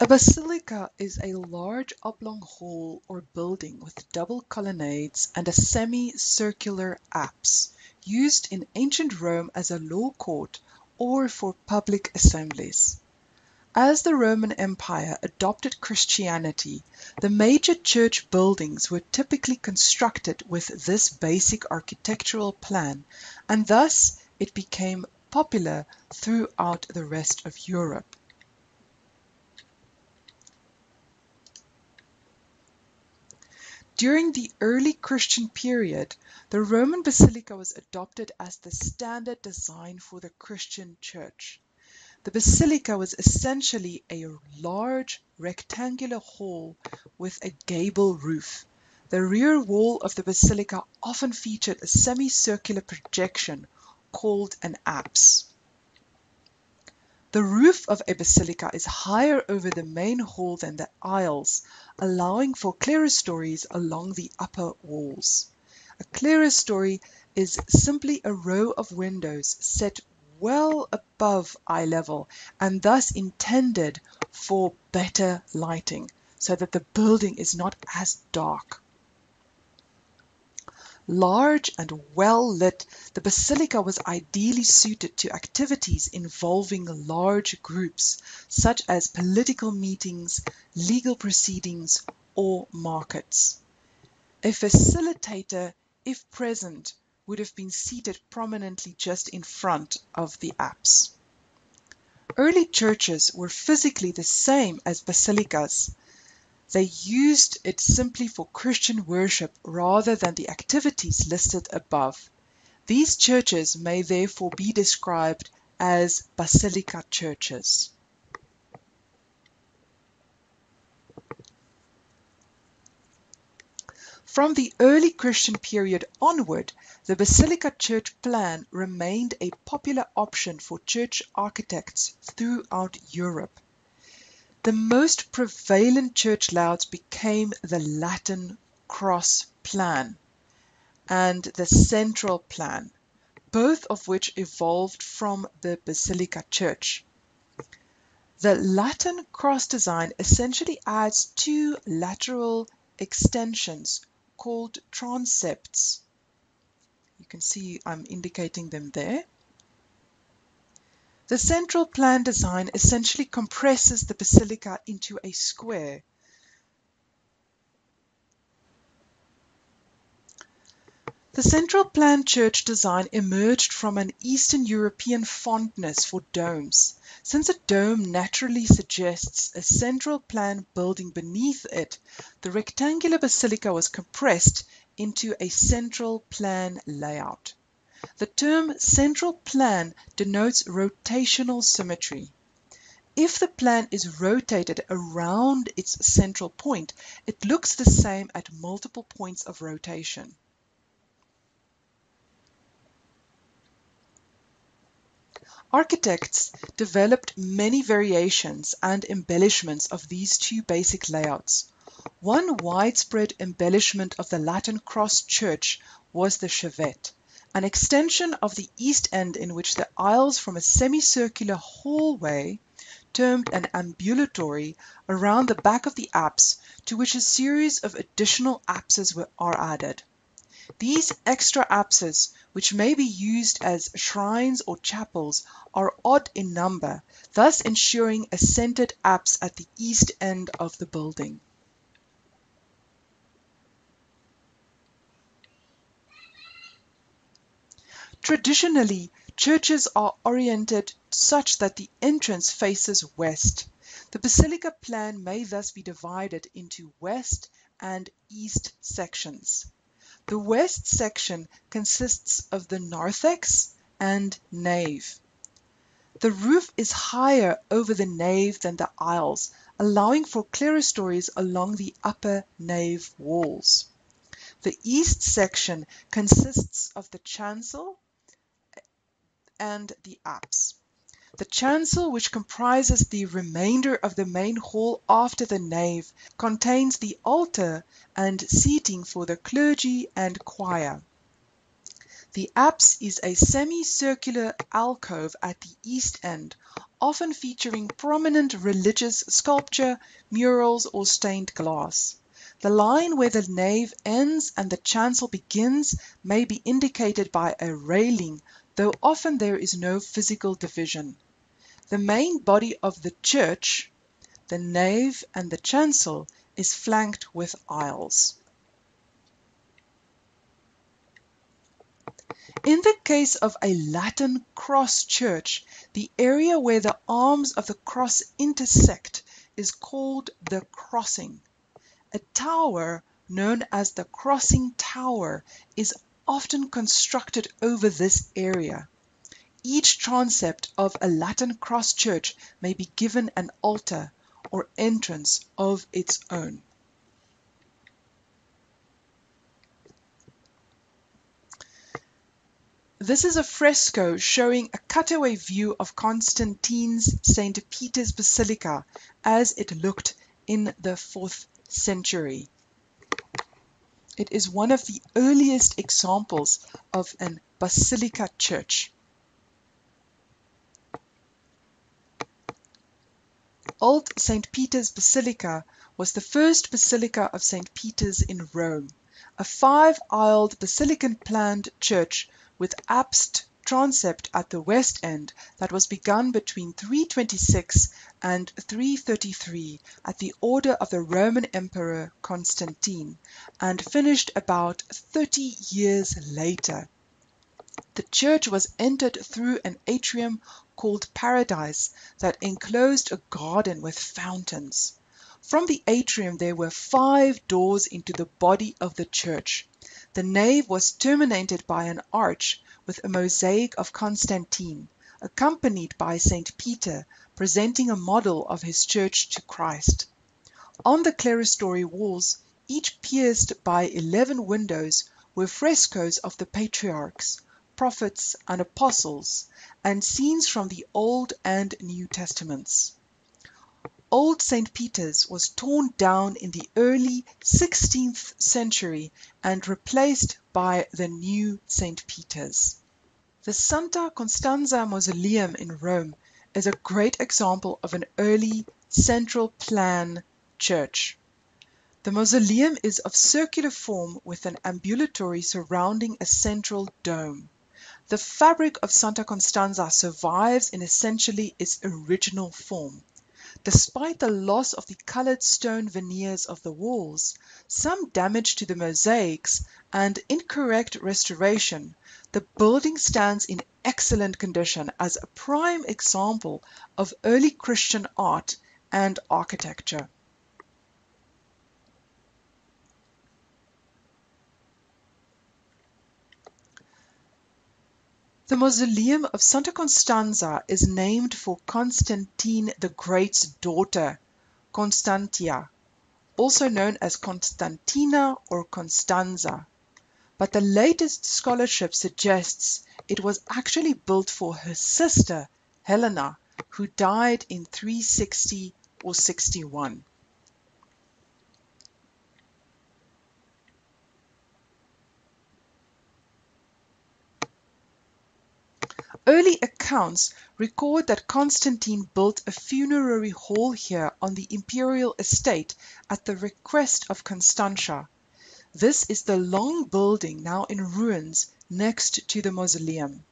A basilica is a large oblong hall or building with double colonnades and a semicircular apse, used in ancient Rome as a law court or for public assemblies. As the Roman Empire adopted Christianity, the major church buildings were typically constructed with this basic architectural plan, and thus it became popular throughout the rest of Europe. During the early Christian period, the Roman basilica was adopted as the standard design for the Christian church. The basilica was essentially a large rectangular hall with a gable roof. The rear wall of the basilica often featured a semicircular projection called an apse. The roof of a basilica is higher over the main hall than the aisles, allowing for clerestories along the upper walls. A clerestory is simply a row of windows set well above eye level and thus intended for better lighting, so that the building is not as dark. Large and well lit, the basilica was ideally suited to activities involving large groups, such as political meetings, legal proceedings, or markets. A facilitator, if present, would have been seated prominently just in front of the apse. Early churches were physically the same as basilicas. They used it simply for Christian worship rather than the activities listed above. These churches may therefore be described as basilica churches. From the early Christian period onward, the basilica church plan remained a popular option for church architects throughout Europe. The most prevalent church layouts became the Latin cross plan and the central plan, both of which evolved from the basilica church. The Latin cross design essentially adds two lateral extensions called transepts. You can see I'm indicating them there. The central plan design essentially compresses the basilica into a square. The central plan church design emerged from an Eastern European fondness for domes. Since a dome naturally suggests a central plan building beneath it, the rectangular basilica was compressed into a central plan layout. The term central plan denotes rotational symmetry. If the plan is rotated around its central point, it looks the same at multiple points of rotation. Architects developed many variations and embellishments of these two basic layouts. One widespread embellishment of the Latin cross church was the chevet, an extension of the east end in which the aisles from a semicircular hallway, termed an ambulatory, around the back of the apse, to which a series of additional apses are added. These extra apses, which may be used as shrines or chapels, are odd in number, thus ensuring a centered apse at the east end of the building. Traditionally, churches are oriented such that the entrance faces west. The basilica plan may thus be divided into west and east sections. The west section consists of the narthex and nave. The roof is higher over the nave than the aisles, allowing for clerestories along the upper nave walls. The east section consists of the chancel and the apse. The chancel, which comprises the remainder of the main hall after the nave, contains the altar and seating for the clergy and choir. The apse is a semicircular alcove at the east end, often featuring prominent religious sculpture, murals, or stained glass. The line where the nave ends and the chancel begins may be indicated by a railing, though often there is no physical division. The main body of the church, the nave and the chancel, is flanked with aisles. In the case of a Latin cross church, the area where the arms of the cross intersect is called the crossing. A tower, known as the crossing tower, is often constructed over this area. Each transept of a Latin cross church may be given an altar or entrance of its own. This is a fresco showing a cutaway view of Constantine's St. Peter's Basilica as it looked in the 4th century. It is one of the earliest examples of an basilica church. Old St. Peter's Basilica was the first basilica of St. Peter's in Rome, a 5-aisled basilican-planned church with apsed transept at the west end that was begun between 326 and 333 at the order of the Roman Emperor Constantine, and finished about 30 years later. The church was entered through an atrium called Paradise that enclosed a garden with fountains. From the atrium there were 5 doors into the body of the church. The nave was terminated by an arch with a mosaic of Constantine, accompanied by St. Peter, presenting a model of his church to Christ. On the clerestory walls, each pierced by 11 windows, were frescoes of the patriarchs, prophets, and apostles, and scenes from the Old and New Testaments. Old St. Peter's was torn down in the early 16th century and replaced by the new St. Peter's. The Santa Constanza Mausoleum in Rome is a great example of an early central plan church. The mausoleum is of circular form with an ambulatory surrounding a central dome. The fabric of Santa Constanza survives in essentially its original form. Despite the loss of the colored stone veneers of the walls, some damage to the mosaics, and incorrect restoration, the building stands in excellent condition as a prime example of early Christian art and architecture. The Mausoleum of Santa Constanza is named for Constantine the Great's daughter, Constantia, also known as Constantina or Constanza, but the latest scholarship suggests it was actually built for her sister, Helena, who died in 360 or 61. Early accounts record that Constantine built a funerary hall here on the imperial estate at the request of Constantia. This is the long building now in ruins next to the mausoleum.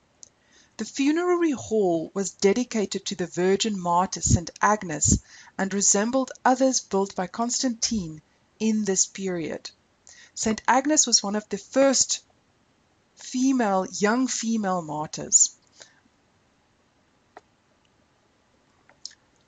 The funerary hall was dedicated to the Virgin Martyr St. Agnes and resembled others built by Constantine in this period. St. Agnes was one of the first young female martyrs.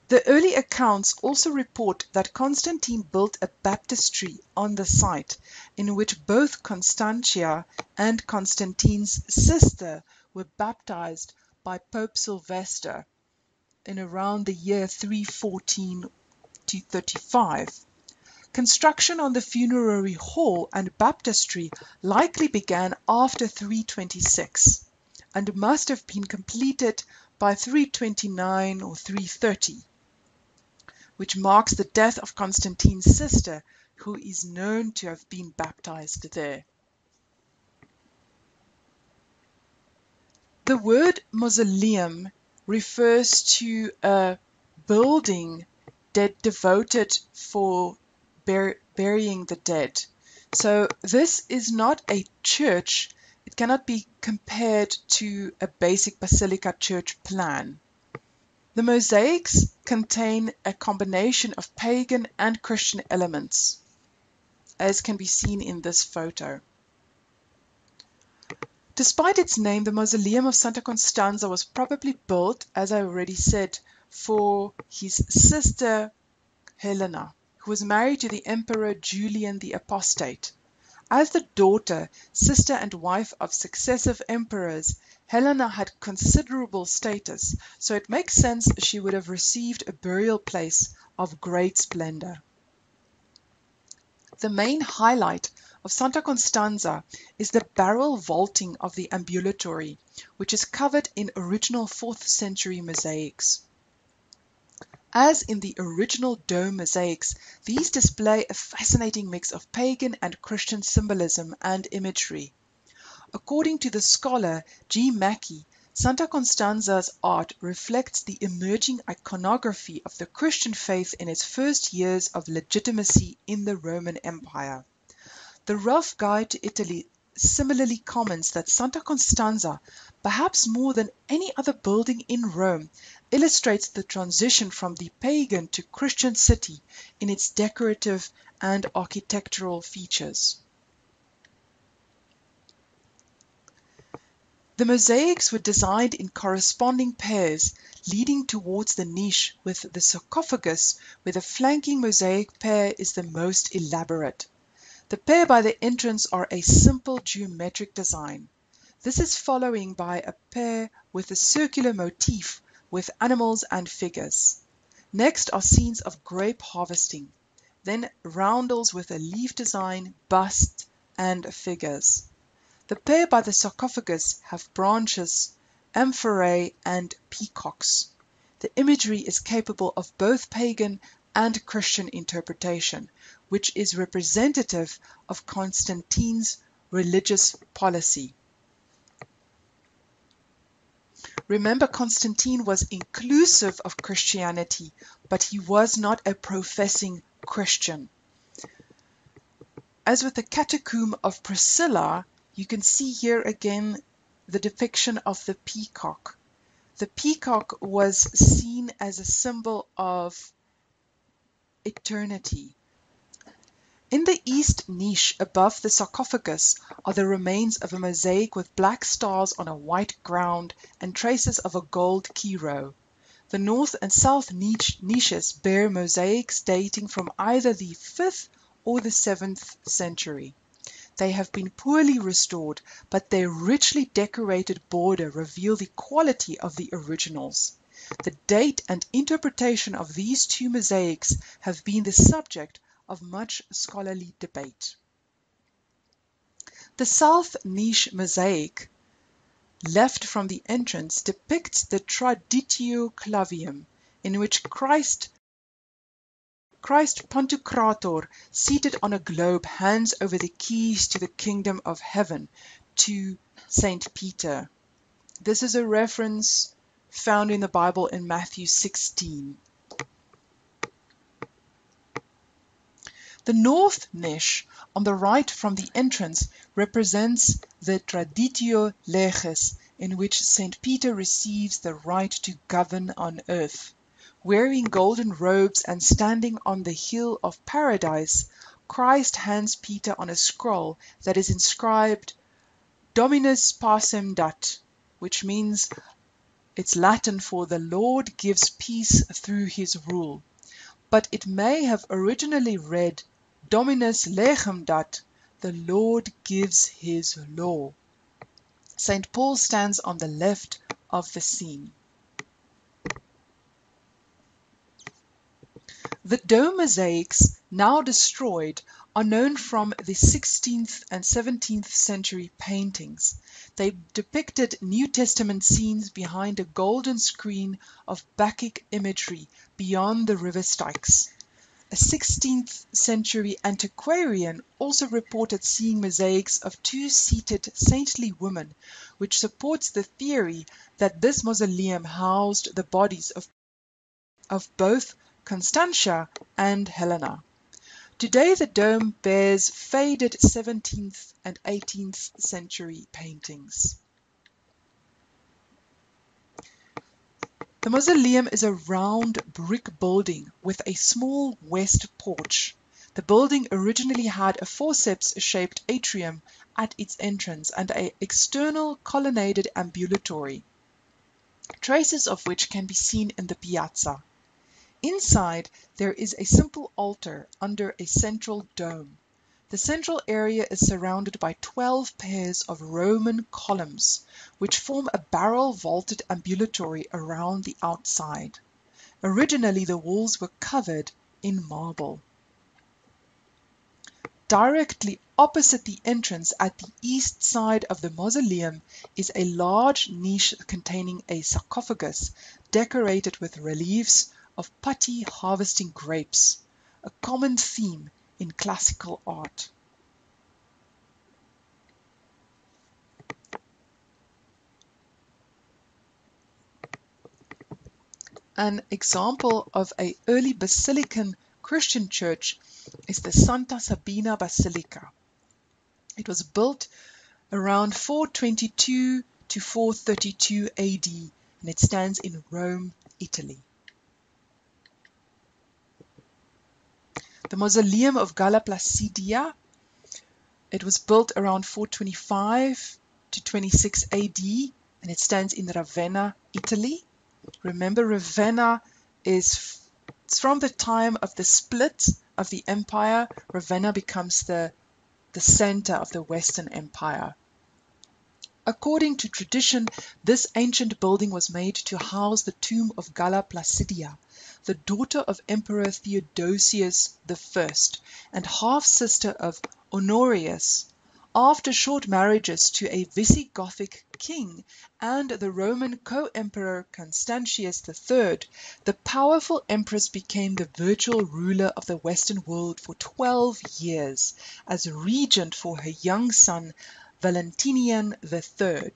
The early accounts also report that Constantine built a baptistry on the site, in which both Constantia and Constantine's sister were baptized by Pope Sylvester in around the year 314 to 35. Construction on the funerary hall and baptistry likely began after 326 and must have been completed by 329 or 330. Which marks the death of Constantine's sister, who is known to have been baptized there. The word mausoleum refers to a building devoted for burying the dead. So this is not a church. It cannot be compared to a basic basilica church plan. The mosaics contain a combination of pagan and Christian elements, as can be seen in this photo. Despite its name, the Mausoleum of Santa Constanza was probably built, as I already said, for his sister Helena, who was married to the Emperor Julian the Apostate. As the daughter, sister and wife of successive emperors, Helena had considerable status, so it makes sense she would have received a burial place of great splendor. The main highlight of Santa Constanza is the barrel vaulting of the ambulatory, which is covered in original 4th century mosaics. As in the original dome mosaics, these display a fascinating mix of pagan and Christian symbolism and imagery. According to the scholar G. Mackey, Santa Constanza's art reflects the emerging iconography of the Christian faith in its first years of legitimacy in the Roman Empire. The Rough Guide to Italy similarly comments that Santa Constanza, perhaps more than any other building in Rome, illustrates the transition from the pagan to Christian city in its decorative and architectural features. The mosaics were designed in corresponding pairs, leading towards the niche with the sarcophagus, where the flanking mosaic pair is the most elaborate. The pair by the entrance are a simple geometric design. This is following by a pair with a circular motif with animals and figures. Next are scenes of grape harvesting, then roundels with a leaf design, bust, and figures. The pair by the sarcophagus have branches, amphorae, and peacocks. The imagery is capable of both pagan and Christian interpretation, which is representative of Constantine's religious policy. Remember, Constantine was inclusive of Christianity, but he was not a professing Christian. As with the catacomb of Priscilla, you can see here again the depiction of the peacock. The peacock was seen as a symbol of eternity. In the east niche above the sarcophagus are the remains of a mosaic with black stars on a white ground and traces of a gold key row. The north and south niches bear mosaics dating from either the 5th or the 7th century. They have been poorly restored, but their richly decorated border reveal the quality of the originals. The date and interpretation of these two mosaics have been the subject of much scholarly debate. The south niche mosaic, left from the entrance, depicts the Traditio Clavium, in which Christ Pantocrator, seated on a globe, hands over the keys to the kingdom of heaven to Saint Peter. This is a reference found in the Bible in Matthew 16. The north niche, on the right from the entrance, represents the Traditio Leges, in which Saint Peter receives the right to govern on earth. Wearing golden robes and standing on the hill of paradise, Christ hands Peter on a scroll that is inscribed Dominus pacem dat, which means it's Latin for the Lord gives peace through his rule. But it may have originally read Dominus legem dat, the Lord gives his law. St. Paul stands on the left of the scene. The dome mosaics, now destroyed, are known from the 16th and 17th century paintings. They depicted New Testament scenes behind a golden screen of Bacchic imagery beyond the river Styx. A 16th century antiquarian also reported seeing mosaics of two-seated saintly women, which supports the theory that this mausoleum housed the bodies of both Constanza and Helena. Today the dome bears faded 17th and 18th century paintings. The mausoleum is a round brick building with a small west porch. The building originally had a forceps-shaped atrium at its entrance and an external colonnaded ambulatory, traces of which can be seen in the piazza. Inside, there is a simple altar under a central dome. The central area is surrounded by 12 pairs of Roman columns, which form a barrel-vaulted ambulatory around the outside. Originally, the walls were covered in marble. Directly opposite the entrance at the east side of the mausoleum is a large niche containing a sarcophagus decorated with reliefs of putti harvesting grapes, a common theme in classical art. An example of an early Basilican Christian church is the Santa Sabina Basilica. It was built around 422 to 432 AD, and it stands in Rome, Italy. The Mausoleum of Galla Placidia, it was built around 425 to 26 AD, and it stands in Ravenna, Italy. Remember, Ravenna is from the time of the split of the empire. Ravenna becomes the center of the Western Empire. According to tradition, this ancient building was made to house the tomb of Galla Placidia, the daughter of Emperor Theodosius I and half-sister of Honorius. After short marriages to a Visigothic king and the Roman co-emperor Constantius III, the powerful empress became the virtual ruler of the Western world for 12 years as regent for her young son Valentinian III.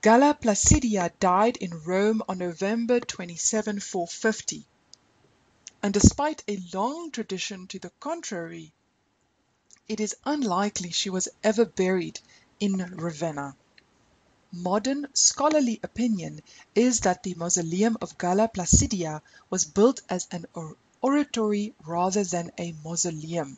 Galla Placidia died in Rome on November 27, 450, and despite a long tradition to the contrary, it is unlikely she was ever buried in Ravenna. Modern scholarly opinion is that the mausoleum of Galla Placidia was built as an oratory rather than a mausoleum.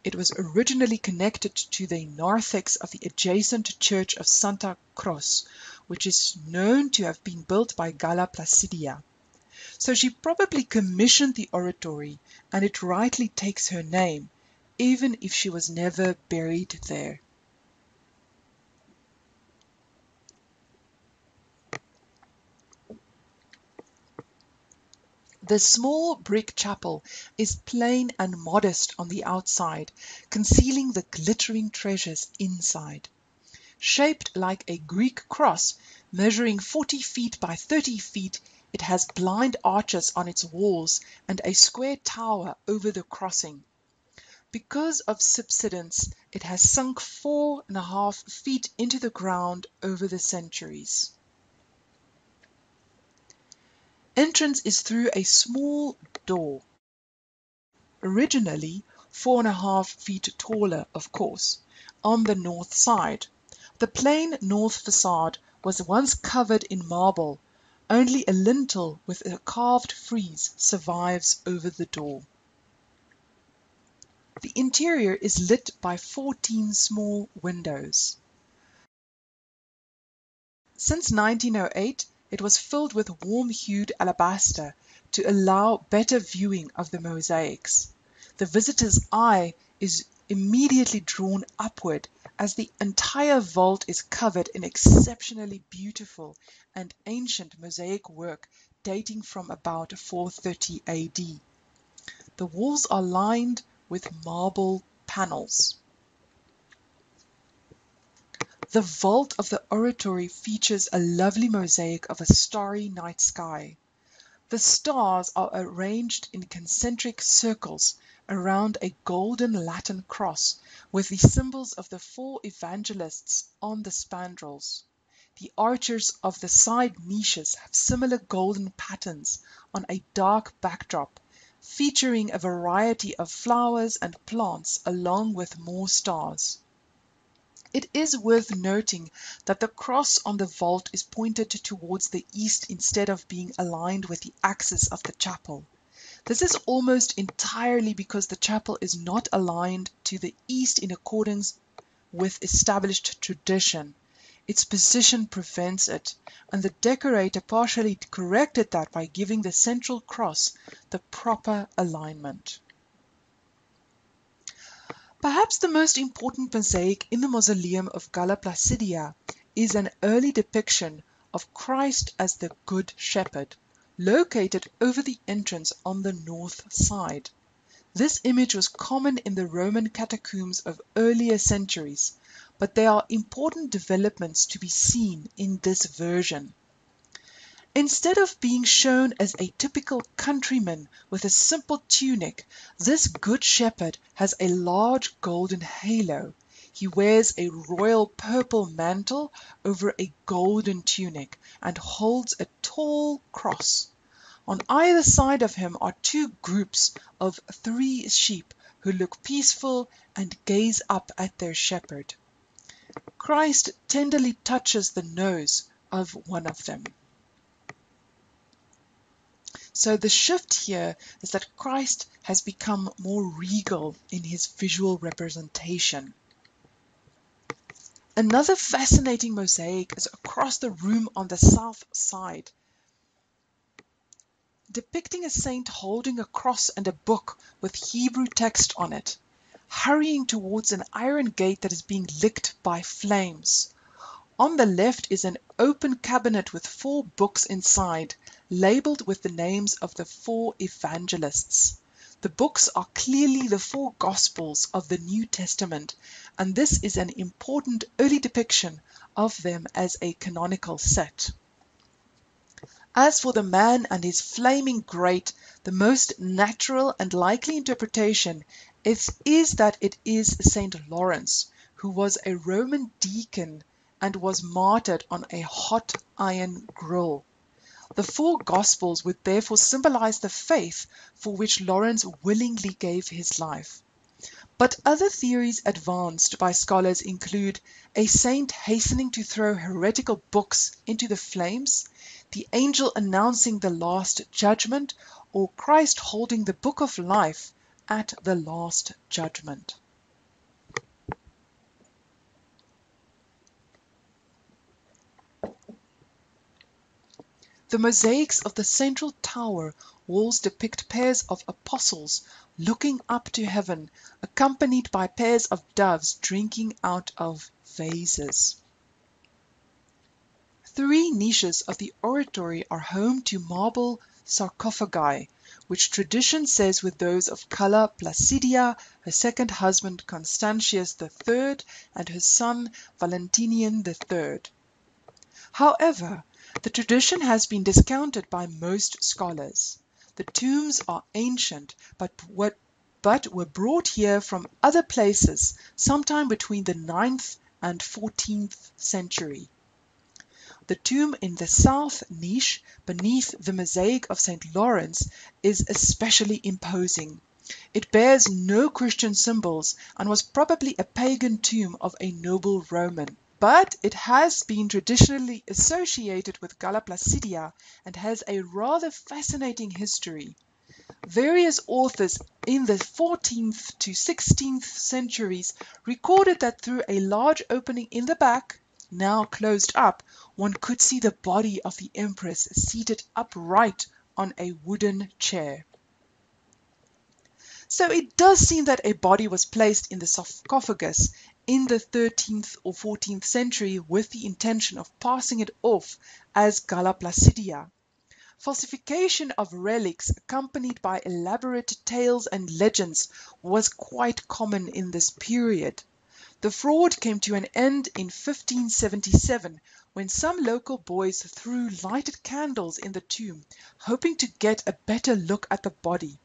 It was originally connected to the narthex of the adjacent church of Santa Croce, which is known to have been built by Galla Placidia. So she probably commissioned the oratory, and it rightly takes her name, even if she was never buried there. The small brick chapel is plain and modest on the outside, concealing the glittering treasures inside. Shaped like a Greek cross, measuring 40 feet by 30 feet, it has blind arches on its walls and a square tower over the crossing. Because of subsidence, it has sunk 4.5 feet into the ground over the centuries. Entrance is through a small door, originally 4.5 feet taller, of course, on the north side. The plain north facade was once covered in marble. Only a lintel with a carved frieze survives over the door. The interior is lit by 14 small windows. Since 1908, it was filled with warm-hued alabaster to allow better viewing of the mosaics. The visitor's eye is immediately drawn upward as the entire vault is covered in exceptionally beautiful and ancient mosaic work dating from about 430 AD. The walls are lined with marble panels. The vault of the oratory features a lovely mosaic of a starry night sky. The stars are arranged in concentric circles around a golden Latin cross with the symbols of the four evangelists on the spandrels. The arches of the side niches have similar golden patterns on a dark backdrop, featuring a variety of flowers and plants along with more stars. It is worth noting that the cross on the vault is pointed towards the east instead of being aligned with the axis of the chapel. This is almost entirely because the chapel is not aligned to the east in accordance with established tradition. Its position prevents it, and the decorator partially corrected that by giving the central cross the proper alignment. Perhaps the most important mosaic in the mausoleum of Galla Placidia is an early depiction of Christ as the Good Shepherd, located over the entrance on the north side. This image was common in the Roman catacombs of earlier centuries, but there are important developments to be seen in this version. Instead of being shown as a typical countryman with a simple tunic, this Good Shepherd has a large golden halo. He wears a royal purple mantle over a golden tunic and holds a tall cross. On either side of him are two groups of 3 sheep who look peaceful and gaze up at their shepherd. Christ tenderly touches the nose of one of them. So the shift here is that Christ has become more regal in his visual representation. Another fascinating mosaic is across the room on the south side, depicting a saint holding a cross and a book with Hebrew text on it, hurrying towards an iron gate that is being licked by flames. On the left is an open cabinet with 4 books inside, labeled with the names of the 4 evangelists. The books are clearly the 4 Gospels of the New Testament, and this is an important early depiction of them as a canonical set. As for the man and his flaming grate, the most natural and likely interpretation is that it is Saint Lawrence, who was a Roman deacon and was martyred on a hot iron grill. The 4 Gospels would therefore symbolize the faith for which Lawrence willingly gave his life. But other theories advanced by scholars include a saint hastening to throw heretical books into the flames, the angel announcing the last judgment, or Christ holding the book of life at the last judgment. The mosaics of the central tower walls depict pairs of apostles looking up to heaven, accompanied by pairs of doves drinking out of vases. 3 niches of the oratory are home to marble sarcophagi, which tradition says were those of Galla Placidia, her second husband Constantius III, and her son Valentinian III. However, the tradition has been discounted by most scholars. The tombs are ancient, but were brought here from other places sometime between the 9th and 14th century. The tomb in the south niche, beneath the mosaic of St. Lawrence, is especially imposing. It bears no Christian symbols and was probably a pagan tomb of a noble Roman. But it has been traditionally associated with Galla Placidia and has a rather fascinating history. Various authors in the 14th to 16th centuries recorded that through a large opening in the back, now closed up, one could see the body of the empress seated upright on a wooden chair. So it does seem that a body was placed in the sarcophagus in the 13th or 14th century with the intention of passing it off as Galla Placidia. Falsification of relics accompanied by elaborate tales and legends was quite common in this period. The fraud came to an end in 1577 when some local boys threw lighted candles in the tomb, hoping to get a better look at the body.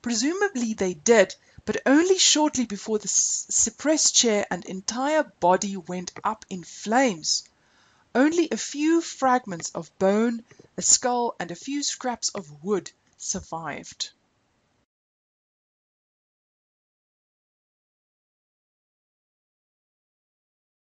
Presumably they did, but only shortly before the cypress chair and entire body went up in flames. Only a few fragments of bone, a skull, and a few scraps of wood survived.